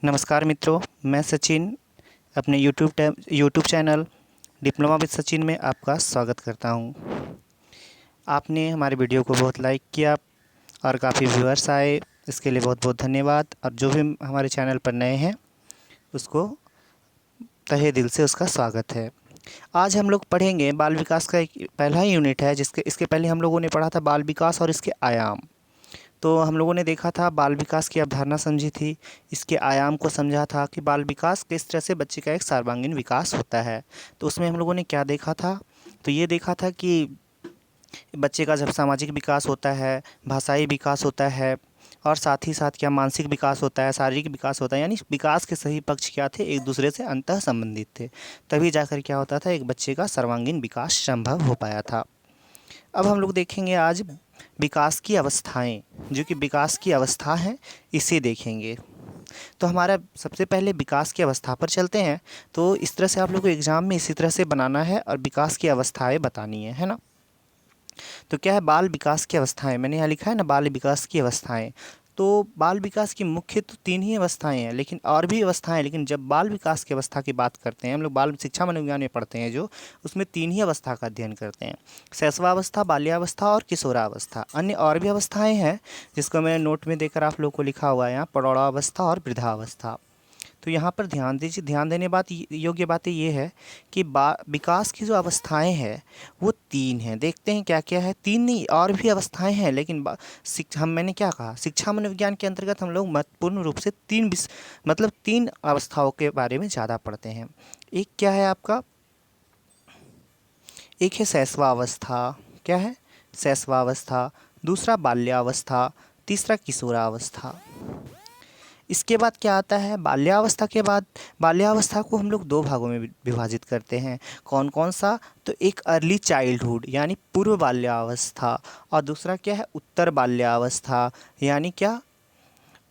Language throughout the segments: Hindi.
नमस्कार मित्रों, मैं सचिन अपने YouTube channel diploma with Sachin में आपका स्वागत करता हूं। आपने हमारे वीडियो को बहुत लाइक किया और काफ़ी व्यूअर्स आए, इसके लिए बहुत बहुत धन्यवाद। और जो भी हमारे चैनल पर नए हैं उसको तहे दिल से उसका स्वागत है। आज हम लोग पढ़ेंगे बाल विकास का एक पहला ही यूनिट है इसके पहले हम लोगों ने पढ़ा था बाल विकास और इसके आयाम। तो हम लोगों ने देखा था बाल विकास की अवधारणा समझी थी, इसके आयाम को समझा था कि बाल विकास किस तरह से बच्चे का एक सर्वांगीण विकास होता है। तो उसमें हम लोगों ने क्या देखा था, तो ये देखा था कि बच्चे का जब सामाजिक विकास होता है, भाषाई विकास होता है और साथ ही साथ क्या मानसिक विकास होता है, शारीरिक विकास होता है, यानी विकास के सही पक्ष क्या थे, एक दूसरे से अंतः संबंधित थे। तभी जाकर क्या होता था, एक बच्चे का सर्वांगीण विकास संभव हो पाया था। अब हम लोग देखेंगे आज विकास की अवस्थाएं, जो कि विकास की अवस्था हैं, इसे देखेंगे। तो हमारा सबसे पहले विकास की अवस्था पर चलते हैं। तो इस तरह से आप लोग को एग्ज़ाम में इसी तरह से बनाना है और विकास की अवस्थाएं बतानी है ना। तो क्या है बाल विकास की अवस्थाएं, मैंने यहाँ लिखा है ना बाल विकास की अवस्थाएं। तो बाल विकास की मुख्य तो 3 ही अवस्थाएं हैं, लेकिन और भी अवस्थाएं हैं, लेकिन जब बाल विकास की अवस्था की बात करते हैं, हम लोग बाल शिक्षा मनोविज्ञान में पढ़ते हैं जो, उसमें 3 ही अवस्था का अध्ययन करते हैं, शैशवावस्था, बाल्यावस्था और किशोरावस्था। अन्य और भी अवस्थाएं हैं जिसको मैंने नोट में देकर आप लोग को लिखा हुआ है यहाँ, प्रौढ़ावस्था और वृद्धावस्था। तो यहाँ पर ध्यान दीजिए, ध्यान देने बात योग्य बातें ये है कि विकास की जो अवस्थाएं हैं वो 3 हैं। देखते हैं क्या क्या है, 3 नहीं और भी अवस्थाएं हैं, लेकिन मैंने क्या कहा, शिक्षा मनोविज्ञान के अंतर्गत हम लोग महत्वपूर्ण रूप से 3 अवस्थाओं के बारे में ज़्यादा पढ़ते हैं। एक क्या है आपका, एक है शैशवावस्था, क्या है शैशवावस्था, दूसरा बाल्यावस्था, तीसरा किशोरावस्था। इसके बाद क्या आता है बाल्यावस्था के बाद, बाल्यावस्था को हम लोग 2 भागों में विभाजित करते हैं। कौन कौन सा, तो एक अर्ली चाइल्डहुड यानी पूर्व बाल्यावस्था, और दूसरा क्या है उत्तर बाल्यावस्था, यानी क्या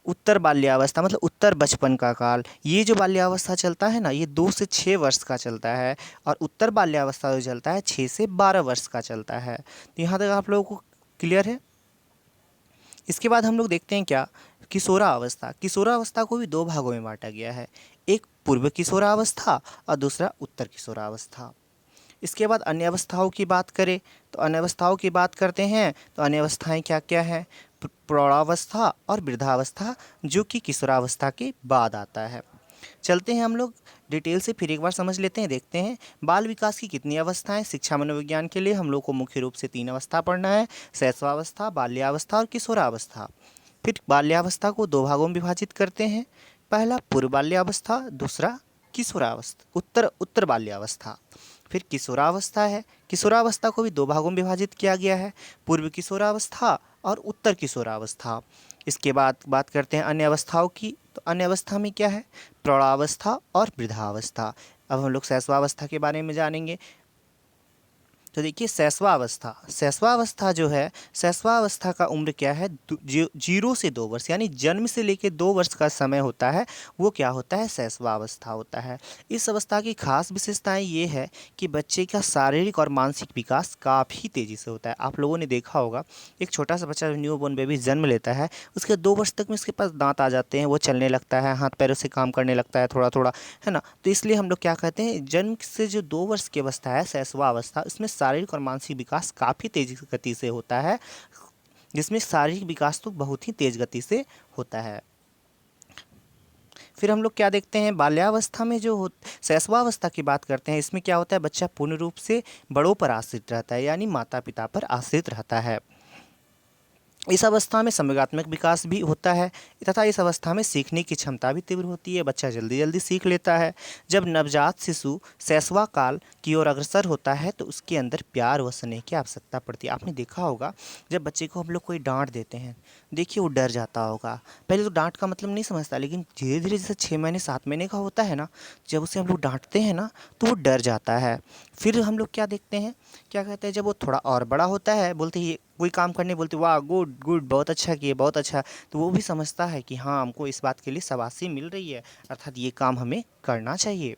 उत्तर बाल्यावस्था मतलब उत्तर बचपन का काल। ये जो बाल्यावस्था चलता है ना, ये 2 से 6 वर्ष का चलता है, और उत्तर बाल्यावस्था जो चलता है 6 से 12 वर्ष का चलता है। तो यहाँ तक आप लोगों को क्लियर है। इसके बाद हम लोग देखते हैं क्या, किशोरावस्था। किशोरावस्था को भी 2 भागों में बांटा गया है, एक पूर्व किशोरावस्था और दूसरा उत्तर किशोरावस्था। इसके बाद अन्य अवस्थाओं की बात करें, तो अन्य अवस्थाओं की बात करते हैं, तो अन्य अवस्थाएं क्या क्या हैं, प्रौढ़ावस्था और वृद्धावस्था, जो कि किशोरावस्था के बाद आता है। चलते हैं हम लोग डिटेल से फिर एक बार समझ लेते हैं, देखते हैं बाल विकास की कितनी अवस्थाएं। शिक्षा मनोविज्ञान के लिए हम लोग को मुख्य रूप से 3 अवस्था पढ़ना है, शैशवावस्था, बाल्यावस्था और किशोरावस्था। फिर बाल्यावस्था को 2 भागों में विभाजित करते हैं, पहला पूर्व बाल्यावस्था, दूसरा किशोरावस्था उत्तर बाल्यावस्था। फिर किशोरावस्था है, किशोरावस्था को भी 2 भागों में विभाजित किया गया है, पूर्व किशोरावस्था और उत्तर किशोरावस्था। इसके बाद बात करते हैं अन्य अवस्थाओं की, तो अन्य अवस्था में क्या है, प्रौढ़ावस्था और वृद्धावस्था। अब हम लोग शैशवावस्था के बारे में जानेंगे। तो देखिए शैशवावस्था, शैशवावस्था जो है, शैशवावस्था का उम्र क्या है, 0 से 2 वर्ष, यानी जन्म से लेकर 2 वर्ष का समय होता है, वो क्या होता है, शैशवावस्था होता है। इस अवस्था की खास विशेषताएं ये है कि बच्चे का शारीरिक और मानसिक विकास काफ़ी तेज़ी से होता है। आप लोगों ने देखा होगा एक छोटा सा बच्चा न्यू बॉर्न बेबी जन्म लेता है, उसके 2 वर्ष तक में उसके पास दांत आ जाते हैं, वो चलने लगता है, हाथ पैरों से काम करने लगता है थोड़ा थोड़ा, है ना। तो इसलिए हम लोग क्या कहते हैं, जन्म से जो 2 वर्ष की अवस्था है शैशवावस्था, इसमें शारीरिक और मानसिक विकास काफ़ी तेज गति से होता है, जिसमें शारीरिक विकास तो बहुत ही तेज गति से होता है। फिर हम लोग क्या देखते हैं, बाल्यावस्था में जो शैशवावस्था की बात करते हैं, इसमें क्या होता है, बच्चा पूर्ण रूप से बड़ों पर आश्रित रहता है, यानी माता पिता पर आश्रित रहता है। इस अवस्था में संवेगात्मक विकास भी होता है, तथा इस अवस्था में सीखने की क्षमता भी तीव्र होती है, बच्चा जल्दी जल्दी सीख लेता है। जब नवजात शिशु शैशवा काल की ओर अग्रसर होता है, तो उसके अंदर प्यार व स्नेह की आवश्यकता पड़ती है। आपने देखा होगा जब बच्चे को हम लोग कोई डांट देते हैं, देखिए वो डर जाता होगा, पहले तो डांट का मतलब नहीं समझता, लेकिन धीरे धीरे जैसे 6 महीने 7 महीने का होता है ना, जब उसे हम लोग डांटते हैं ना, तो वो डर जाता है। फिर हम लोग क्या देखते हैं, क्या कहते हैं, जब वो थोड़ा और बड़ा होता है, बोलते ही कोई काम करने बोलते वाह गुड गुड, बहुत अच्छा किए, बहुत अच्छा, तो वो भी समझता है कि हाँ हमको इस बात के लिए शाबाशी मिल रही है, अर्थात ये काम हमें करना चाहिए।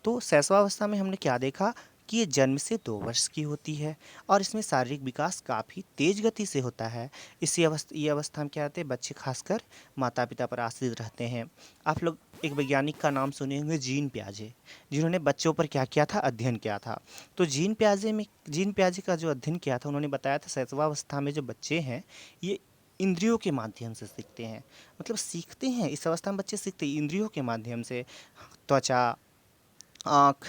तो शैशवावस्था में हमने क्या देखा कि ये जन्म से 2 वर्ष की होती है और इसमें शारीरिक विकास काफ़ी तेज गति से होता है। ये अवस्था में क्या होते हैं, बच्चे खासकर माता पिता पर आश्रित रहते हैं। आप लोग एक वैज्ञानिक का नाम सुने होंगे, जीन पियाजे, जिन्होंने बच्चों पर क्या किया था, अध्ययन किया था। तो जीन पियाजे का जो अध्ययन किया था, उन्होंने बताया था शैशवावस्था में जो बच्चे हैं ये इंद्रियों के माध्यम से सीखते हैं। मतलब सीखते हैं, इस अवस्था में बच्चे सीखते हैं इंद्रियों के माध्यम से। त्वचा, आँख,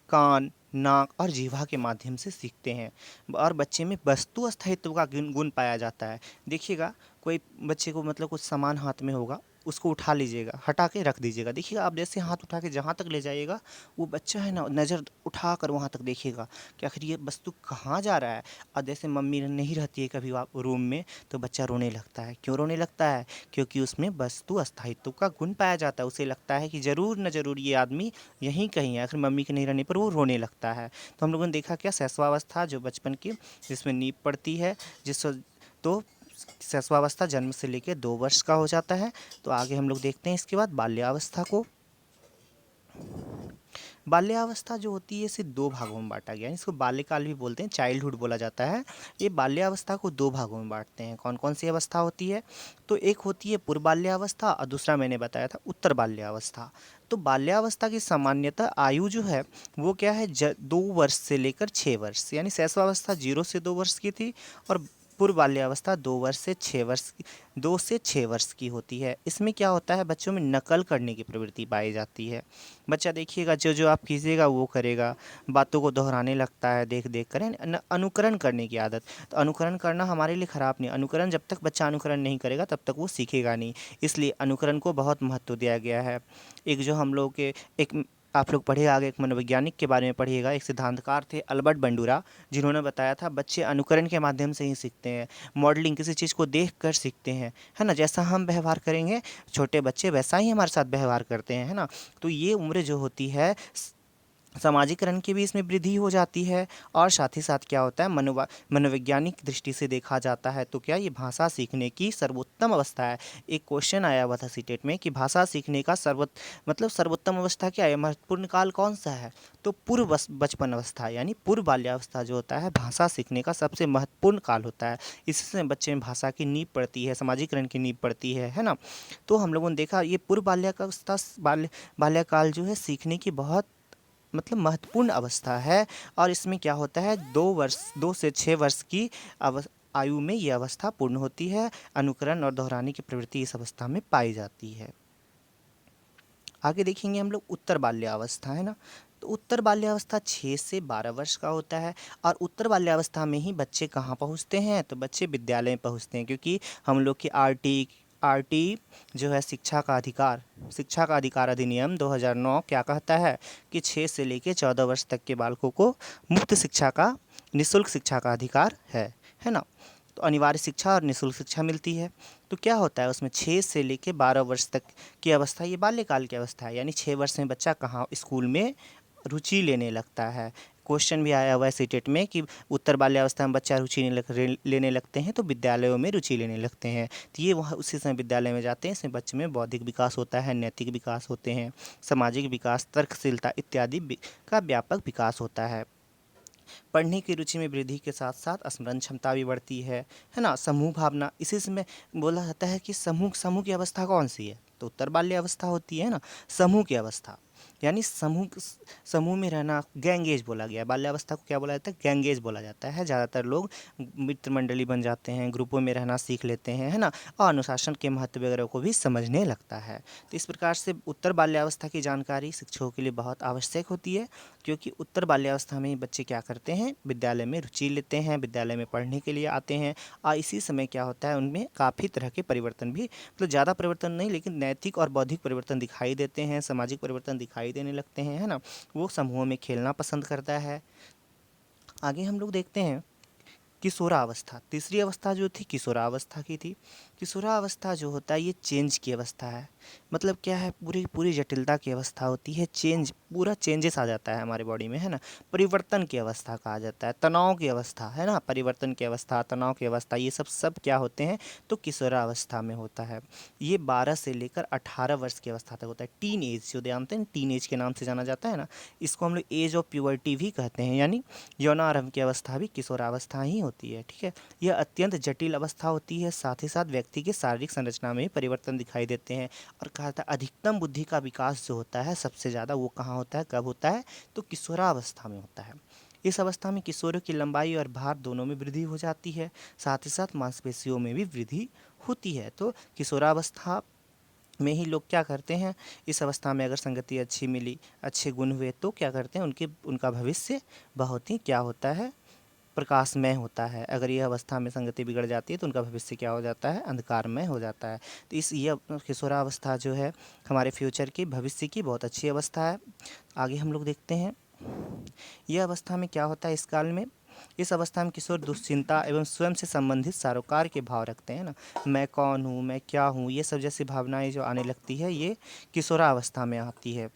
कान, नाक और जीवा के माध्यम से सीखते हैं। और बच्चे में वस्तु स्थायित्व का गुण गुण पाया जाता है। देखिएगा, कोई बच्चे को मतलब कुछ सामान हाथ में होगा, उसको उठा लीजिएगा, हटा के रख दीजिएगा। देखिएगा आप जैसे हाथ उठा के जहाँ तक ले जाइएगा, वो बच्चा है ना नज़र उठा कर वहाँ तक देखेगा कि आखिर ये वस्तु कहाँ जा रहा है। और जैसे मम्मी नहीं रहती है कभी रूम में, तो बच्चा रोने लगता है। क्यों रोने लगता है? क्योंकि उसमें वस्तु स्थायित्व का गुण पाया जाता है। उसे लगता है कि ज़रूर न ज़रूर ये आदमी यहीं कहीं है। आखिर मम्मी के नहीं रहने पर वो रोने लगता है। तो हम लोगों ने देखा क्या, शैशवावस्था जो बचपन की जिसमें नींव पड़ती है, जिस तो शैशवावस्था जन्म से लेकर 2 वर्ष का हो जाता है। तो आगे हम लोग देखते हैं इसके बाद बाल्यावस्था को। बाल्यावस्था जो होती है इसे 2 भागों में बांटा गया है। इसको बाल्यकाल भी बोलते हैं, चाइल्डहुड बोला जाता है। ये बाल्यावस्था को 2 भागों में बांटते हैं। कौन कौन सी अवस्था होती है? तो एक होती है पूर्व बाल्यावस्था और दूसरा मैंने बताया था उत्तर बाल्यावस्था। तो बाल्यावस्था की सामान्यतः आयु जो है वो क्या है, 2 वर्ष से लेकर 6 वर्ष, यानी शैशवावस्था 0 से 2 वर्ष की थी और पूर्व बाल्यावस्था 2 से 6 वर्ष की होती है। इसमें क्या होता है, बच्चों में नकल करने की प्रवृत्ति पाई जाती है। बच्चा देखिएगा जो जो आप कीजिएगा वो करेगा, बातों को दोहराने लगता है देख देख कर, अनुकरण करने की आदत। तो अनुकरण करना हमारे लिए ख़राब नहीं, अनुकरण जब तक बच्चा अनुकरण नहीं करेगा तब तक वो सीखेगा नहीं। इसलिए अनुकरण को बहुत महत्व दिया गया है। एक जो हम लोग के एक आप लोग पढ़े आगे, एक मनोवैज्ञानिक के बारे में पढ़िएगा, एक सिद्धांतकार थे अल्बर्ट बंडूरा, जिन्होंने बताया था बच्चे अनुकरण के माध्यम से ही सीखते हैं। मॉडलिंग, किसी चीज़ को देख कर सीखते हैं, है ना। जैसा हम व्यवहार करेंगे छोटे बच्चे वैसा ही हमारे साथ व्यवहार करते हैं, है ना। तो ये उम्र जो होती है सामाजिकरण की भी इसमें वृद्धि हो जाती है। और साथ ही साथ क्या होता है, मनोवैज्ञानिक दृष्टि से देखा जाता है तो क्या ये भाषा सीखने की सर्वोत्तम अवस्था है। एक क्वेश्चन आया हुआ था सीटेट में कि भाषा सीखने का सर्वोत्तम अवस्था क्या है, महत्वपूर्ण काल कौन सा है? तो पूर्व बचपन अवस्था यानी पूर्व बाल्यावस्था जो होता है भाषा सीखने का सबसे महत्वपूर्ण काल होता है। इससे बच्चे में भाषा की नींव पड़ती है, सामाजिकरण की नींव पड़ती है ना। तो हम लोगों ने देखा ये पूर्व बाल्यावस्था बाल्यकाल जो है सीखने की बहुत महत्वपूर्ण अवस्था है। और इसमें क्या होता है, 2 से 6 वर्ष की आयु में ये अवस्था पूर्ण होती है। अनुकरण और दोहराने की प्रवृत्ति इस अवस्था में पाई जाती है। आगे देखेंगे हम लोग उत्तर बाल्यावस्था, है ना। तो उत्तर बाल्यावस्था 6 से 12 वर्ष का होता है। और उत्तर बाल्यावस्था में ही बच्चे कहाँ पहुँचते हैं, तो बच्चे विद्यालय में पहुँचते हैं। क्योंकि हम लोग की आरटी जो है शिक्षा का अधिकार अधिनियम 2009 क्या कहता है कि 6 से लेकर 14 वर्ष तक के बालकों को मुफ्त शिक्षा का, निःशुल्क शिक्षा का अधिकार है ना। तो अनिवार्य शिक्षा और निःशुल्क शिक्षा मिलती है। तो क्या होता है उसमें 6 से लेकर 12 वर्ष तक की अवस्था ये बाल्यकाल की अवस्था है। यानी 6 वर्ष में बच्चा कहाँ स्कूल में रुचि लेने लगता है। क्वेश्चन भी आया हुआ है सीटेट में कि उत्तर बाल्यावस्था में बच्चा लेने लगते हैं तो विद्यालयों में रुचि लेने लगते हैं। तो ये वहाँ उसी समय विद्यालय में जाते हैं। इसमें बच्चे में बौद्धिक विकास होता है, नैतिक विकास होते हैं, सामाजिक विकास, तर्कशीलता इत्यादि का व्यापक विकास होता है। पढ़ने की रुचि में वृद्धि के साथ साथ स्मरण क्षमता भी बढ़ती है ना। समूह भावना, इसी में बोला जाता है कि समूह की अवस्था कौन सी है, तो उत्तर बाल्य अवस्था होती है ना। समूह की अवस्था यानी समूह में रहना, गैंगेज बोला गया। बाल्यावस्था को क्या बोला जाता है, गैंगेज बोला जाता है। ज़्यादातर लोग मित्र मंडली बन जाते हैं, ग्रुपों में रहना सीख लेते हैं, है ना। और अनुशासन के महत्व वगैरह को भी समझने लगता है। तो इस प्रकार से उत्तर बाल्यावस्था की जानकारी शिक्षकों के लिए बहुत आवश्यक होती है। क्योंकि उत्तर बाल्यावस्था में बच्चे क्या करते हैं, विद्यालय में रुचि लेते हैं, विद्यालय में पढ़ने के लिए आते हैं। और इसी समय क्या होता है, उनमें काफ़ी तरह के परिवर्तन भी, ज़्यादा परिवर्तन नहीं लेकिन नैतिक और बौद्धिक परिवर्तन दिखाई देते हैं, सामाजिक परिवर्तन दिखाई देने लगते हैं, है ना। वो समूहों में खेलना पसंद करता है। आगे हम लोग देखते हैं किशोरावस्था। तीसरी अवस्था जो थी किशोरावस्था की थी। किशोरावस्था जो होता है ये चेंज की अवस्था है। मतलब क्या है, पूरी पूरी जटिलता की अवस्था होती है, चेंज पूरा चेंजेस आ जाता है हमारे बॉडी में, है ना। परिवर्तन की अवस्था कहा जाता है, तनाव की अवस्था, है ना, परिवर्तन की अवस्था, तनाव की अवस्था, ये सब सब क्या होते हैं, तो किशोरावस्था में होता है। ये 12 से लेकर 18 वर्ष की अवस्था तक होता है। टीन एज जो जानते हैं, टीन एज के नाम से जाना जाता है ना, इसको हम लोग एज ऑफ प्यूबर्टी भी कहते हैं, यानी यौनारंभ की अवस्था भी किशोरावस्था ही होती है। ठीक है, यह अत्यंत जटिल अवस्था होती है, साथ ही साथ व्यक्ति की शारीरिक संरचना में भी परिवर्तन दिखाई देते हैं। और कहा जाता है अधिकतम बुद्धि का विकास जो होता है सबसे ज़्यादा, वो कहाँ होता है, कब होता है, तो किशोरावस्था में होता है। इस अवस्था में किशोरों की लंबाई और भार दोनों में वृद्धि हो जाती है, साथ ही साथ मांसपेशियों में भी वृद्धि होती है। तो किशोरावस्था में ही लोग क्या करते हैं, इस अवस्था में अगर संगति अच्छी मिली, अच्छे गुण हुए, तो क्या करते हैं, उनका भविष्य बहुत ही क्या होता है, प्रकाशमय होता है। अगर ये अवस्था में संगति बिगड़ जाती है तो उनका भविष्य क्या हो जाता है, अंधकारमय हो जाता है। तो ये किशोरावस्था जो है हमारे फ्यूचर की, भविष्य की बहुत अच्छी अवस्था है। आगे हम लोग देखते हैं, यह अवस्था में क्या होता है इस काल में। इस अवस्था में किशोर दुश्चिंता एवं स्वयं से संबंधित सरोकार के भाव रखते हैं ना, मैं कौन हूँ, मैं क्या हूँ, ये सब जैसी भावनाएं जो आने लगती है, ये किशोरावस्था में आती है।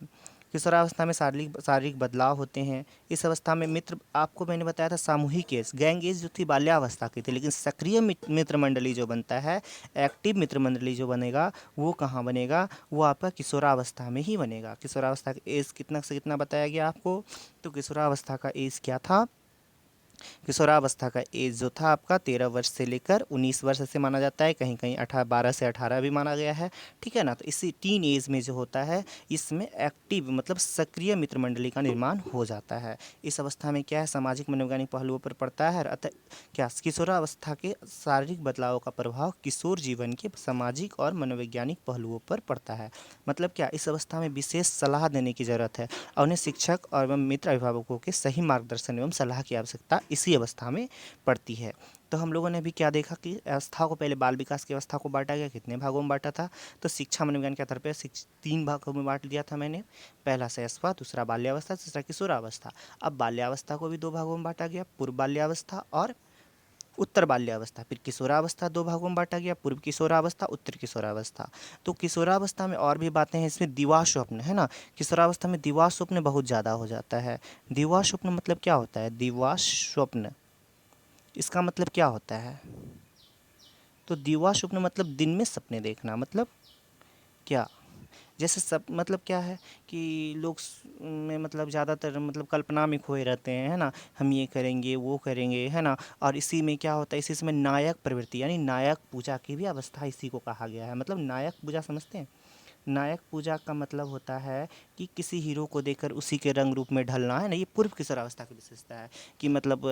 किशोरावस्था में शारीरिक शारीरिक बदलाव होते हैं। इस अवस्था में मित्र, आपको मैंने बताया था सामूहिक एज, गैंग एज जो थी बाल्यावस्था की थी, लेकिन सक्रिय मित्र मंडली जो बनता है, एक्टिव मित्र मंडली जो बनेगा, वो कहाँ बनेगा, वो आपका किशोरावस्था में ही बनेगा। किशोरावस्था का एज कितना से कितना बताया गया आपको, तो किशोरावस्था का एज क्या था, किशोरावस्था का एज जो था आपका 13 वर्ष से लेकर 19 वर्ष से माना जाता है, कहीं कहीं 12 से 18 भी माना गया है। ठीक है ना, तो इसी टीन एज में जो होता है, इसमें एक्टिव मतलब सक्रिय मित्र मंडली का निर्माण हो जाता है। इस अवस्था में क्या है, सामाजिक मनोवैज्ञानिक पहलुओं पर पड़ता है, अतः क्या किशोरावस्था के शारीरिक बदलावों का प्रभाव किशोर जीवन के सामाजिक और मनोवैज्ञानिक पहलुओं पर पड़ता है। मतलब क्या, इस अवस्था में विशेष सलाह देने की ज़रूरत है और उन्हें शिक्षक और एवं मित्र अभिभावकों के सही मार्गदर्शन एवं सलाह की आवश्यकता इसी अवस्था में पड़ती है। तो हम लोगों ने भी क्या देखा कि अवस्था को पहले बाल विकास की अवस्था को बांटा गया, कितने भागों में बांटा था, तो शिक्षा मनोविज्ञान के आधार पर 3 भागों में बांट दिया था मैंने। पहला शैशव, दूसरा बाल्यावस्था, तीसरा किशोरावस्था। अब बाल्यावस्था को भी 2 भागों में बांटा गया, पूर्व बाल्यावस्था और उत्तर बाल्यावस्था। फिर किशोरावस्था 2 भागों में बांटा गया, पूर्व किशोरावस्था, उत्तर किशोरावस्था। तो किशोरावस्था में और भी बातें हैं, इसमें दिवा स्वप्न, है ना, किशोरावस्था में दिवा स्वप्न बहुत ज़्यादा हो जाता है। दिवा स्वप्न मतलब क्या होता है, दिवा स्वप्न इसका मतलब क्या होता है, तो दिवा स्वप्न मतलब दिन में सपने देखना, मतलब क्या, जैसे सब मतलब क्या है कि लोग में मतलब ज़्यादातर मतलब कल्पना में खोए रहते हैं, है ना, हम ये करेंगे वो करेंगे, है ना। और इसी में क्या होता है, इसी समय नायक प्रवृत्ति यानी नायक पूजा की भी अवस्था इसी को कहा गया है। मतलब नायक पूजा समझते हैं, नायक पूजा का मतलब होता है कि किसी हीरो को देखकर उसी के रंग रूप में ढलना, है ना। ये पूर्व किशोरावस्था की विशेषता है कि मतलब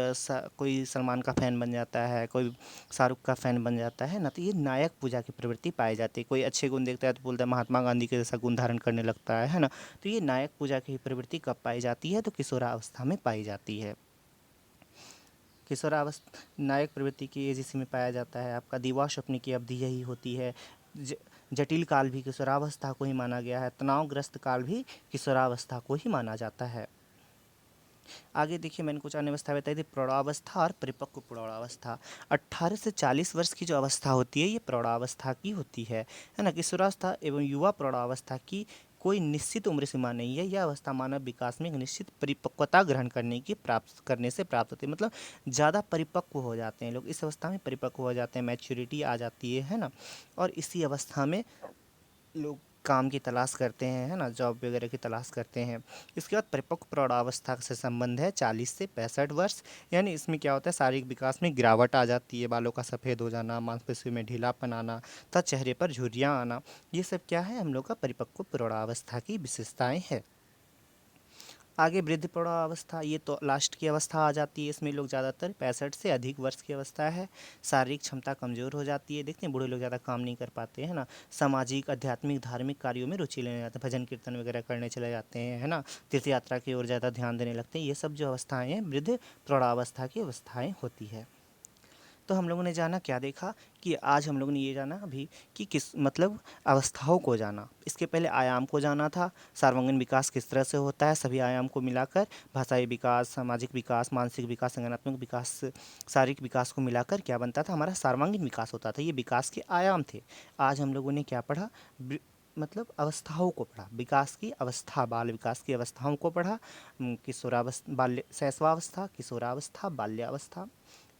कोई सलमान का फ़ैन बन जाता है, कोई शाहरुख का फ़ैन बन जाता है ना, तो ये नायक पूजा की प्रवृत्ति पाई जाती है। कोई अच्छे गुण देखता है तो बोलता है महात्मा गांधी के जैसा गुण धारण करने लगता है ना। तो ये नायक पूजा की प्रवृत्ति कब पाई जाती है, तो किशोरावस्था में पाई जाती है। किशोरावस्था नायक प्रवृत्ति की एज इसी में पाया जाता है। आपका दिवा स्वप्न की अवधि यही होती है। जटिल काल भी किशोरावस्था को ही माना गया है, तनावग्रस्त काल भी किशोरावस्था को ही माना जाता है। आगे देखिए, मैंने कुछ अन्य अवस्था बताई थी, प्रौढ़ावस्था और परिपक्व प्रौढ़ावस्था। 18 से 40 वर्ष की जो अवस्था होती है, ये प्रौढ़ावस्था की होती है ना। किशोरावस्था एवं युवा प्रौढ़ावस्था की कोई निश्चित उम्र सीमा नहीं है। यह अवस्था मानव विकास में एक निश्चित परिपक्वता ग्रहण करने से प्राप्त होती है। मतलब ज़्यादा परिपक्व हो जाते हैं लोग, इस अवस्था में परिपक्व हो जाते हैं, मैच्योरिटी आ जाती है ना। और इसी अवस्था में लोग काम की तलाश करते हैं, है ना, जॉब वगैरह की तलाश करते हैं। इसके बाद परिपक्व प्रौढ़ावस्था से संबंध है 40 से 65 वर्ष, यानी इसमें क्या होता है, शारीरिक विकास में गिरावट आ जाती है, बालों का सफ़ेद हो जाना, मांसपेशियों में ढीलापन आना तथा चेहरे पर झुर्रियाँ आना, ये सब क्या है, हम लोग का परिपक्व प्रौढ़ावस्था की विशेषताएँ हैं। आगे वृद्ध प्रौढ़ावस्था, ये तो लास्ट की अवस्था आ जाती है। इसमें लोग ज़्यादातर 65 से अधिक वर्ष की अवस्था है। शारीरिक क्षमता कमज़ोर हो जाती है, देखते हैं बूढ़े लोग ज़्यादा काम नहीं कर पाते हैं ना। सामाजिक आध्यात्मिक धार्मिक कार्यों में रुचि लेने जाते हैं, भजन कीर्तन वगैरह करने चले जाते हैं, है ना, तीर्थ यात्रा की ओर ज़्यादा ध्यान देने लगते हैं। ये सब जो अवस्थाएँ हैं वृद्ध प्रौढ़ावस्था की अवस्थाएँ होती है। तो हम लोगों ने जाना, क्या देखा कि आज हम लोगों ने ये जाना अभी कि किस मतलब अवस्थाओं को जाना। इसके पहले आयाम को जाना था, सर्वांगीण विकास किस तरह से होता है, सभी आयाम को मिलाकर भाषाई विकास, सामाजिक विकास, मानसिक विकास, संज्ञानात्मक विकास, शारीरिक विकास को मिलाकर क्या बनता था, हमारा सर्वांगीण विकास होता था। ये विकास के आयाम थे। आज हम लोगों ने क्या पढ़ा, मतलब अवस्थाओं को पढ़ा, विकास की अवस्था, बाल विकास की अवस्थाओं को पढ़ा। किशोरावस्था, बाल्य शैशवावस्था, किशोरावस्था, बाल्यावस्था,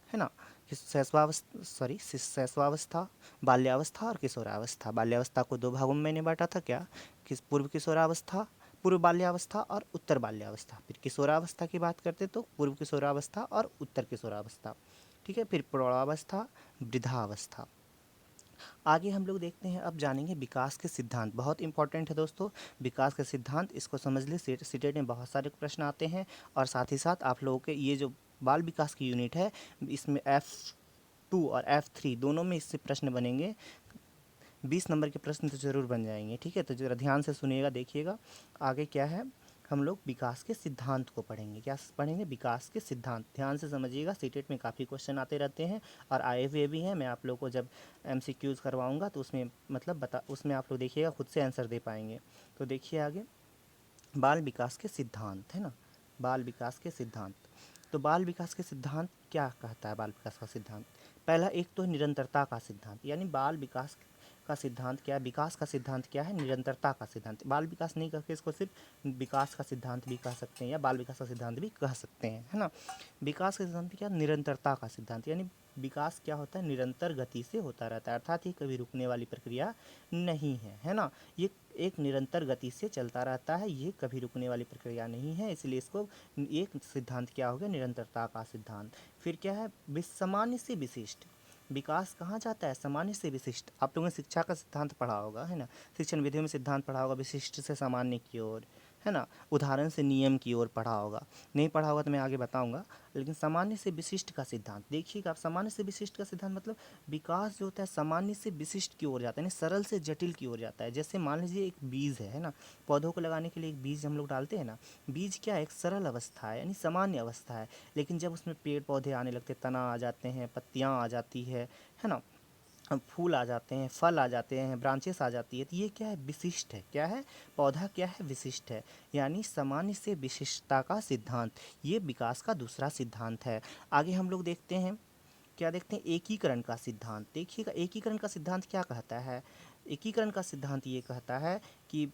है ना। शैशवावस्था, बाल्यावस्था और किशोरावस्था। बाल्यावस्था को दो भागों में मैंने बांटा था, क्या, पूर्व किशोरावस्था, पूर्व बाल्यावस्था और उत्तर बाल्यावस्था। फिर किशोरावस्था की बात करते तो पूर्व किशोरावस्था और उत्तर किशोरावस्था, ठीक है। फिर प्रौढ़ावस्था, वृद्धावस्था। आगे हम लोग देखते हैं, अब जानेंगे विकास के सिद्धांत। बहुत इंपॉर्टेंट है दोस्तों विकास के सिद्धांत, इसको समझ लिए। सीटेट में बहुत सारे प्रश्न आते हैं। और साथ ही साथ आप लोगों के ये जो बाल विकास की यूनिट है, इसमें F2 और F3 दोनों में इससे प्रश्न बनेंगे। 20 नंबर के प्रश्न तो ज़रूर बन जाएंगे, ठीक है। तो ज़रा ध्यान से सुनिएगा, देखिएगा। आगे क्या है, हम लोग विकास के सिद्धांत को पढ़ेंगे। क्या पढ़ेंगे, विकास के सिद्धांत। ध्यान से समझिएगा, सीटेट में काफ़ी क्वेश्चन आते रहते हैं और आए हुए भी हैं। मैं आप लोग को जब MCQs करवाऊंगा तो उसमें मतलब उसमें आप लोग देखिएगा, खुद से आंसर दे पाएंगे। तो देखिए आगे, बाल विकास के सिद्धांत, है ना। बाल विकास के सिद्धांत। तो बाल विकास के सिद्धांत क्या कहता है, बाल विकास का सिद्धांत। पहला एक तो निरंतरता का सिद्धांत, यानी बाल विकास का सिद्धांत क्या है, विकास का सिद्धांत क्या है, निरंतरता का सिद्धांत। बाल विकास नहीं करके इसको सिर्फ विकास का सिद्धांत भी कह सकते हैं या बाल विकास का सिद्धांत भी कह सकते हैं, है ना। विकास का सिद्धांत क्या, निरंतरता का सिद्धांत, यानी विकास क्या होता है, निरंतर गति से होता रहता है, अर्थात ये कभी रुकने वाली प्रक्रिया नहीं है ना। ये एक निरंतर गति से चलता रहता है, ये कभी रुकने वाली प्रक्रिया नहीं है, इसलिए इसको एक सिद्धांत क्या हो गया, निरंतरता का सिद्धांत। फिर क्या है, सामान्य से विशिष्ट। विकास कहाँ जाता है, सामान्य से विशिष्ट। आप लोगों ने शिक्षा का सिद्धांत पढ़ा होगा, है ना। शिक्षण विधियों में सिद्धांत पढ़ा होगा, विशिष्ट से सामान्य की ओर, है ना। उदाहरण से नियम की ओर पढ़ा होगा। नहीं पढ़ा होगा तो मैं आगे बताऊंगा। लेकिन सामान्य से विशिष्ट का सिद्धांत देखिएगा आप। सामान्य से विशिष्ट का सिद्धांत मतलब विकास जो होता है सामान्य से विशिष्ट की ओर जाता है, यानी सरल से जटिल की ओर जाता है। जैसे मान लीजिए एक बीज है ना, पौधों को लगाने के लिए एक बीज हम लोग डालते हैं ना। बीज क्या है, एक सरल अवस्था है, यानी सामान्य अवस्था है। लेकिन जब उसमें पेड़ पौधे आने लगते, तना आ जाते हैं, पत्तियाँ आ जाती है ना, फूल आ जाते हैं, फल आ जाते हैं, ब्रांचेस आ जाती है, तो ये क्या है, विशिष्ट है। क्या है, पौधा क्या है, विशिष्ट है। यानी सामान्य से विशिष्टता का सिद्धांत, ये विकास का दूसरा सिद्धांत है। आगे हम लोग देखते हैं, क्या देखते हैं, एकीकरण का सिद्धांत। देखिएगा एकीकरण का सिद्धांत क्या कहता है। एकीकरण का सिद्धांत ये कहता है कि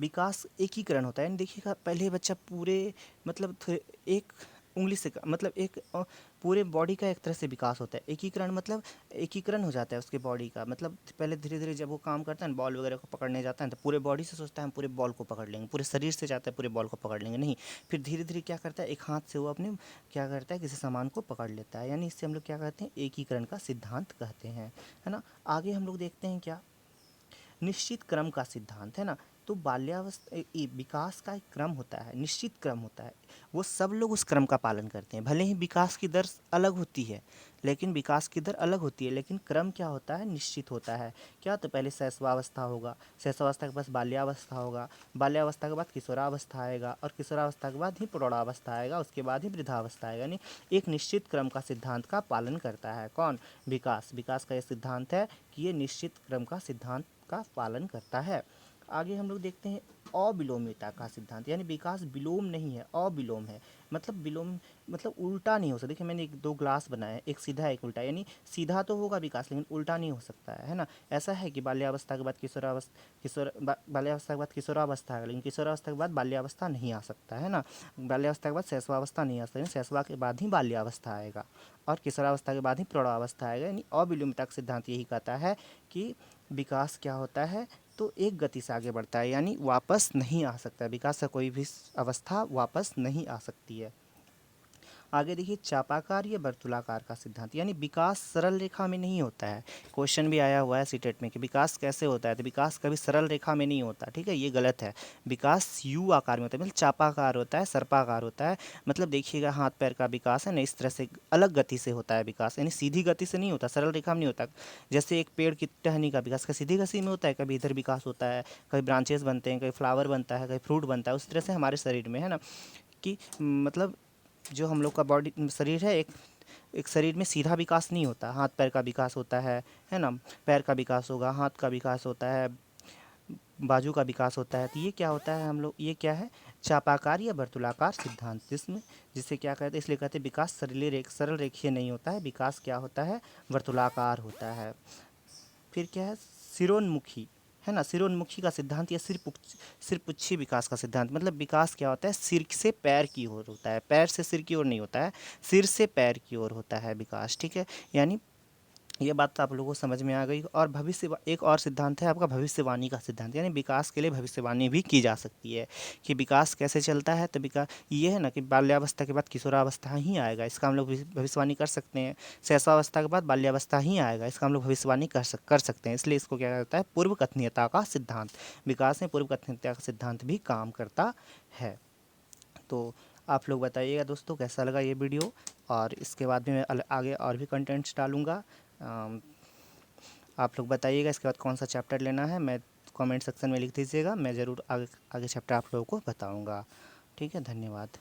विकास एकीकरण होता है। यानी देखिएगा, पहले बच्चा पूरे मतलब एक उंगली से मतलब एक पूरे बॉडी का एक तरह से विकास होता है। एकीकरण मतलब एकीकरण हो जाता है उसके बॉडी का, मतलब पहले धीरे धीरे जब वो काम करता है ना, बॉल वगैरह को पकड़ने जाता है तो पूरे बॉडी से सोचता है हम पूरे बॉल को पकड़ लेंगे, पूरे शरीर से जाता है पूरे बॉल को पकड़ लेंगे, नहीं। फिर धीरे धीरे क्या करता है, एक हाथ से वो अपने क्या करता है, किसी सामान को पकड़ लेता है। यानी इससे हम लोग क्या कहते हैं, एकीकरण का सिद्धांत कहते हैं, है ना। आगे हम लोग देखते हैं क्या, निश्चित क्रम का सिद्धांत, है ना। तो बाल्यावस्था विकास का एक क्रम होता है, निश्चित क्रम होता है। वो सब लोग उस क्रम का पालन करते हैं, भले ही विकास की दर अलग होती है, लेकिन विकास की दर अलग होती है, लेकिन क्रम क्या होता है, निश्चित होता है। क्या, तो पहले शैशवावस्था होगा, शैशवावस्था के बाद बाल्यावस्था होगा, बाल्यावस्था के बाद किशोरावस्था आएगा और किशोरावस्था के बाद ही प्रौढ़ावस्था आएगा, उसके बाद ही वृद्धावस्था आएगा। यानी एक निश्चित क्रम का सिद्धांत का पालन करता है कौन, विकास। विकास का ये सिद्धांत है कि ये निश्चित क्रम का सिद्धांत का पालन करता है। आगे हम लोग देखते हैं अविलोम्यता का सिद्धांत, यानी विकास विलोम नहीं है, अविलोम है। मतलब विलोम मतलब उल्टा नहीं हो सकता। देखिए मैंने एक दो ग्लास बनाए, एक सीधा एक उल्टा, यानी सीधा तो होगा विकास लेकिन उल्टा नहीं हो सकता है ना। ऐसा है कि बाल्यावस्था के बाद बाल्यावस्था के बाद किशोरावस्था है, लेकिन किशोरावस्था के बाद बाल्यावस्था नहीं आ सकता, है ना। बाल्यावस्था के बाद शैशवावस्था नहीं आ सकता, लेकिन शैशवा के बाद ही बाल्यावस्था आएगा और किशोरावस्था के बाद ही प्रौढ़ावस्था आएगा। यानी अविलोम्यता का सिद्धांत यही कहता है कि विकास क्या होता है, तो एक गति से आगे बढ़ता है, यानी वापस नहीं आ सकता। विकास का कोई भी अवस्था वापस नहीं आ सकती है। आगे देखिए, चापाकार या वर्तुलाकार का सिद्धांत, यानी विकास सरल रेखा में नहीं होता है। क्वेश्चन भी आया हुआ है सीटेट में कि विकास कैसे होता है, तो विकास कभी सरल रेखा में नहीं होता, ठीक है, ये गलत है। विकास यू आकार में होता है, मतलब चापाकार होता है, सर्पाकार होता है। मतलब देखिएगा, हाथ पैर का विकास है ना, इस तरह से अलग गति से होता है विकास, यानी सीधी गति से नहीं होता, सरल रेखा में नहीं होता। जैसे एक पेड़ की टहनी का विकास का सीधी गति में होता है, कभी इधर विकास होता है, कभी ब्रांचेस बनते हैं, कभी फ्लावर बनता है, कभी फ्रूट बनता है, उस तरह से हमारे शरीर में, है ना, कि मतलब जो हम लोग का बॉडी शरीर है, एक एक शरीर में सीधा विकास नहीं होता, हाथ पैर का विकास होता है ना, पैर का विकास होगा, हाथ का विकास होता है, बाजू का विकास होता है। तो ये क्या होता है, हम लोग ये क्या है, चापाकार या वर्तुलाकार सिद्धांत, जिसे क्या कहते हैं, इसलिए कहते हैं विकास सरल रेखीय नहीं होता है, विकास क्या होता है, वर्तुलाकार होता है। फिर क्या है, सिरोन्मुखी, है ना, सिरोन्मुखी का सिद्धांत या सिरपुच्छी विकास का सिद्धांत, मतलब विकास क्या होता है, सिर से पैर की ओर होता है, पैर से सिर की ओर नहीं होता है, सिर से पैर की ओर होता है विकास, ठीक है। यानी ये बात तो आप लोगों को समझ में आ गई। और एक और सिद्धांत है आपका भविष्यवाणी का सिद्धांत, यानी विकास के लिए भविष्यवाणी भी की जा सकती है कि विकास कैसे चलता है। तो विकास ये है ना कि बाल्यावस्था के बाद किशोरावस्था ही आएगा, इसका हम लोग भविष्यवाणी कर सकते हैं। शैशवावस्था के बाद बाल्यावस्था ही आएगा, इसका हम लोग भविष्यवाणी कर सकते हैं। इसलिए इसको क्या कहता है, पूर्व कथनीयता का सिद्धांत। विकास में पूर्व कथनीयता का सिद्धांत भी काम करता है। तो आप लोग बताइएगा दोस्तों कैसा लगा ये वीडियो, और इसके बाद भी मैं आगे और भी कंटेंट्स डालूँगा। आप लोग बताइएगा इसके बाद कौन सा चैप्टर लेना है, मैं कमेंट सेक्शन में लिख दीजिएगा, मैं ज़रूर आगे आगे चैप्टर आप लोगों को बताऊंगा। ठीक है, धन्यवाद।